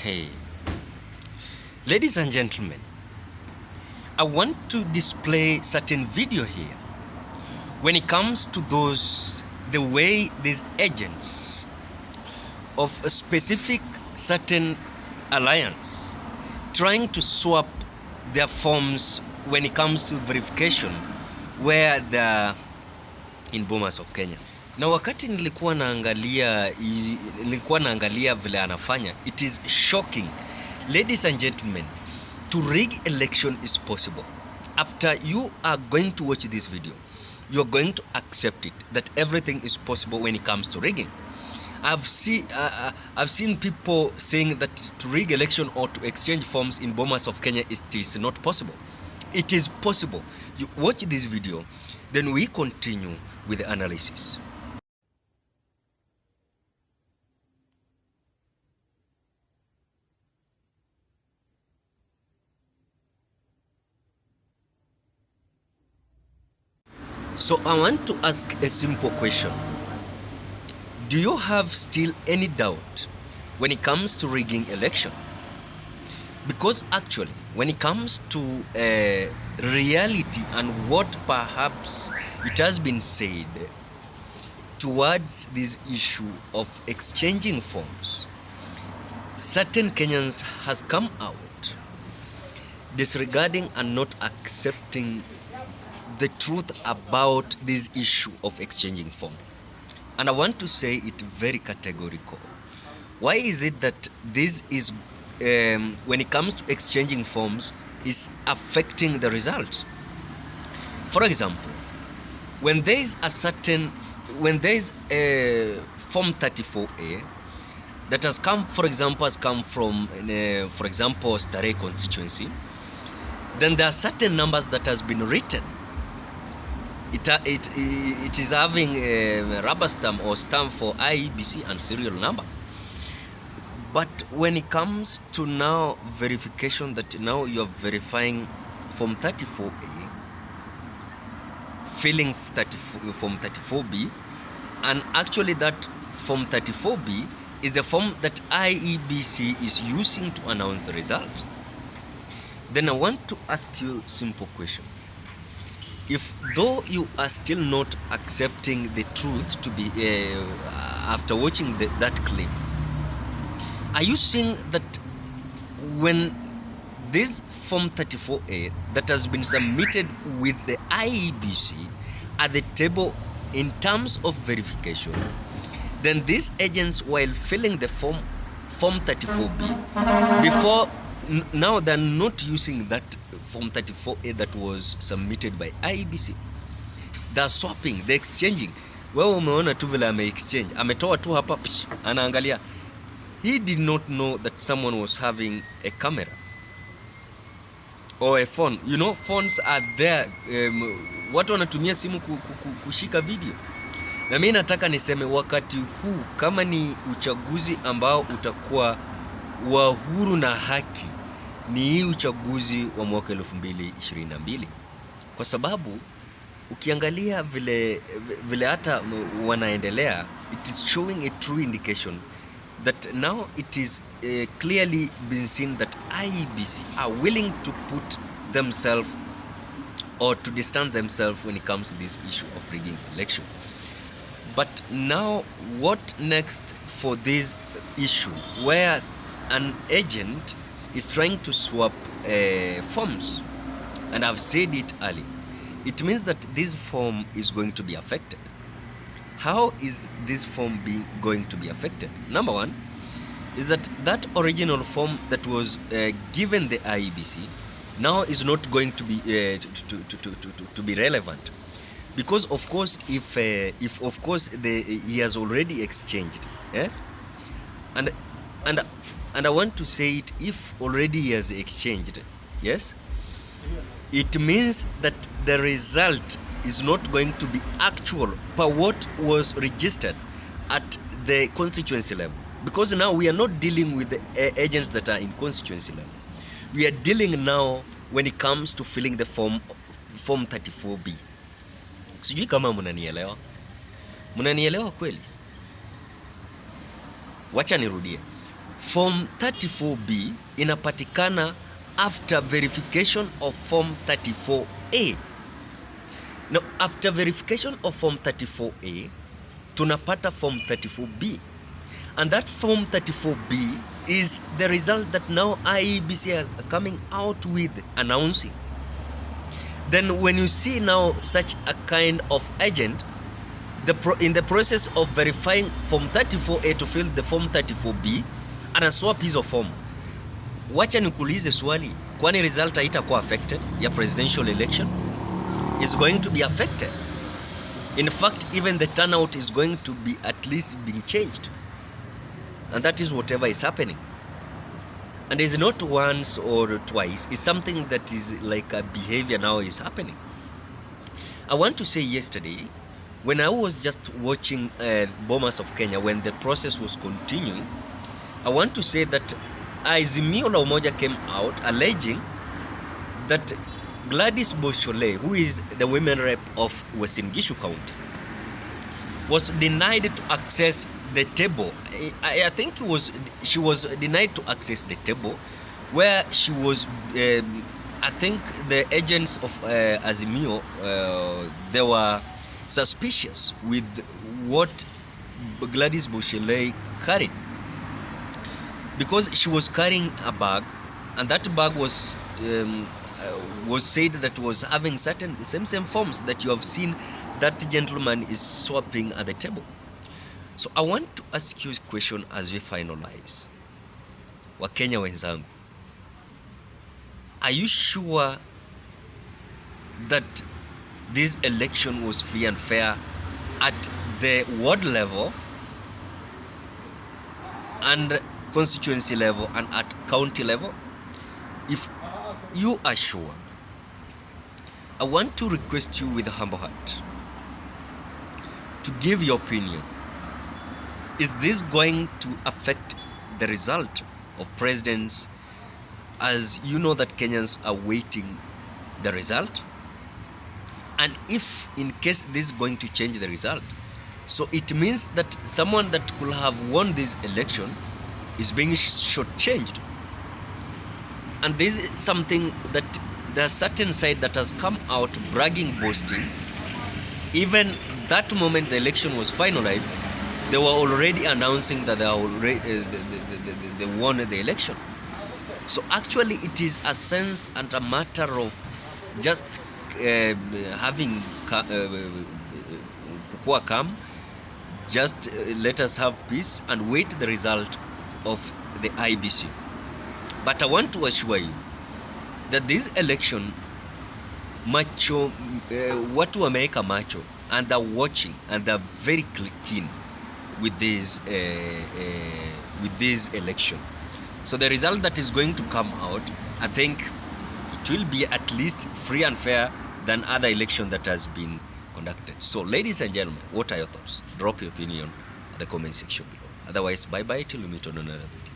Hey, ladies and gentlemen, I want to display certain video here when it comes to the way these agents of a specific certain alliance trying to swap their forms when it comes to verification where they're in Bomas of Kenya. Na wakati nilikuwa naangalia vile anafanya, it is shocking. Ladies and gentlemen, to rig election is possible. After you are going to watch this video, you are going to accept it that everything is possible when it comes to rigging. I've seen people saying that to rig election or to exchange forms in Bomas of Kenya is not possible. It is possible. You watch this video, then we continue with the analysis. So I want to ask a simple question. Do you have still any doubt when it comes to rigging election? Because actually, when it comes to reality and what perhaps it has been said towards this issue of exchanging forms, certain Kenyans has come out disregarding and not accepting the truth about this issue of exchanging form. And I want to say it very categorical. Why is it that this is when it comes to exchanging forms is affecting the result? For example, when there is a form 34A that has come, from for example Starehe constituency, then there are certain numbers that has been written. It is having a rubber stamp or stamp for IEBC and serial number. But when it comes to now verification, that now you're verifying form 34A, filling form 34B, and actually that form 34B is the form that IEBC is using to announce the result. Then I want to ask you a simple question. If though you are still not accepting the truth to be after watching that clip, are you seeing that when this form 34A that has been submitted with the IEBC at the table in terms of verification, then these agents, while filling the form 34B, before now they're not using that form 34A that was submitted by IEBC. They're swapping, they're exchanging. Wewe umeona tu vile ame-exchange, ametoa tu hapa, anaangalia. He did not know that someone was having a camera or a phone. You know, phones are there. Watu wanatumia simu kushika video. Na mimi nataka niseme wakati huu, kama ni uchaguzi ambao utakuwa wa huru na haki, ni hii uchaguzi wa mwaka 2022. Kwa sababu ukiangalia vile hata wanaendelea, it is showing a true indication that now it is clearly been seen that IEBC are willing to put themselves or to distance themselves when it comes to this issue of rigging election. But now what next for this issue where an agent is trying to swap forms? And I've said it early. It means that this form is going to be affected. How is this form going to be affected? Number one is that original form that was given the IEBC now is not going to be to be relevant, because of course if of course he has already exchanged, yes, and I want to say it, if already he has exchanged, yes, it means that the result is not going to be actual per what was registered at the constituency level, because now we are not dealing with the agents that are in constituency level. We are dealing now when it comes to filling the form 34B. Sijui kama mnanielewa kweli? Wacha nirudie. Form 34B inapatikana after verification of Form 34A. Now, after verification of Form 34A, tunapata Form 34B. And that Form 34B is the result that now IEBC is coming out with announcing. Then when you see now such a kind of agent, in the process of verifying Form 34A to fill the Form 34B, anaswap hizo form. Wacha nikuulize swali, kwani result haitakuwa affected ya presidential election? Is going to be affected. In fact, even the turnout is going to be at least being changed. And that is whatever is happening. And it's not once or twice. It's something that is like a behavior now is happening. I want to say yesterday, when I was just watching Bomas of Kenya, when the process was continuing, I want to say that Azimio la Umoja came out alleging that Gladys Boshole, who is the women rep of Uasin Gishu County, was denied to access the table. I think she was denied to access the table where she was, I think the agents of Azimio, they were suspicious with what Gladys Boshole carried, because she was carrying a bag, and that bag was said that was having certain same forms that you have seen that gentleman is swapping at the table. So I want to ask you a question as we finalize. Wakenya wenzangu, are you sure that this election was free and fair at the ward level and constituency level and at county level? If you are sure, I want to request you with a humble heart to give your opinion. Is this going to affect the result of presidents, as you know that Kenyans are waiting the result? And if in case this is going to change the result, so it means that someone that could have won this election is being shortchanged. And this is something that there's certain side that has come out bragging, boasting. Even that moment the election was finalized, they were already announcing that they won the election. So actually it is a sense and a matter of just having kukua calm, just let us have peace and wait the result of the IBC. But I want to assure you that this election, macho, watu wameweka macho, and they're watching and they're very keen with this election. So the result that is going to come out, I think it will be at least free and fair than other election that has been conducted. So ladies and gentlemen, what are your thoughts? Drop your opinion at the comment section below. Otherwise, bye bye till we meet on another video.